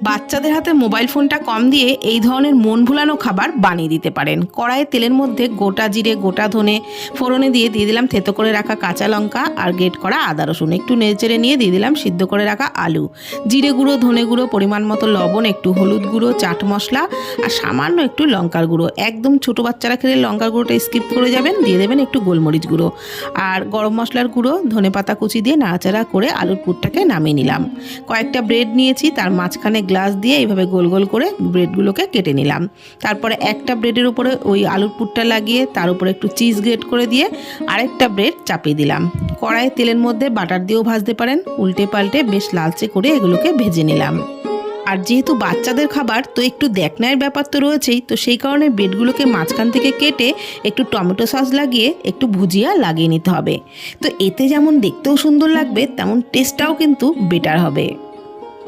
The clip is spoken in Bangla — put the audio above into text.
বাচ্চাদের হাতে মোবাইল ফোনটা কম দিয়ে এই ধরনের মন ভুলানো খাবার বানিয়ে দিতে পারেন। কড়াইয়ে তেলের মধ্যে গোটা জিরে, গোটা ধনে ফোড়নে দিয়ে দিলাম থেতো করে রাখা কাঁচা লঙ্কা আর গ্রেট করা আদা রসুন। একটু নেড়েচেড়ে নিয়ে দিয়ে দিলাম সিদ্ধ করে রাখা আলু, জিরে গুঁড়ো, ধনে গুঁড়ো, পরিমাণ মতো লবণ, একটু হলুদ গুঁড়ো, চাট মশলা আর সামান্য একটু লঙ্কার গুঁড়ো। একদম ছোটো বাচ্চারা খেলে লঙ্কার গুঁড়োটা স্কিপ করে যাবেন। দিয়ে দেবেন একটু গোলমরিচ গুঁড়ো আর গরম মশলার গুঁড়ো, ধনে পাতা কুচি দিয়ে নাড়াচাড়া করে আলুর পুরটাকে নামিয়ে নিলাম। কয়েকটা ব্রেড নিয়েছি, তার মাঝখানে গ্লাস দিয়ে এইভাবে গোল গোল করে ব্রেডগুলোকে কেটে নিলাম। তারপরে একটা ব্রেডের উপরে ওই আলুর পুরটা লাগিয়ে তার উপরে একটু চিজ গ্রেট করে দিয়ে আরেকটা ব্রেড চাপিয়ে দিলাম। কড়াইয়ে তেলের মধ্যে বাটার দিয়েও ভাজতে পারেন। উল্টে পাল্টে বেশ লালচে করে এগুলোকে ভেজে নিলাম। আর যেহেতু বাচ্চাদের খাবার তো একটু দেখনার ব্যাপার তো রয়েছেই, তো সেই কারণে ব্রেডগুলোকে মাঝখান থেকে কেটে একটু টমেটো সস লাগিয়ে একটু ভুজিয়া লাগিয়ে নিতে হবে। তো এতে যেমন দেখতেও সুন্দর লাগবে, তেমন টেস্টটাও কিন্তু বেটার হবে।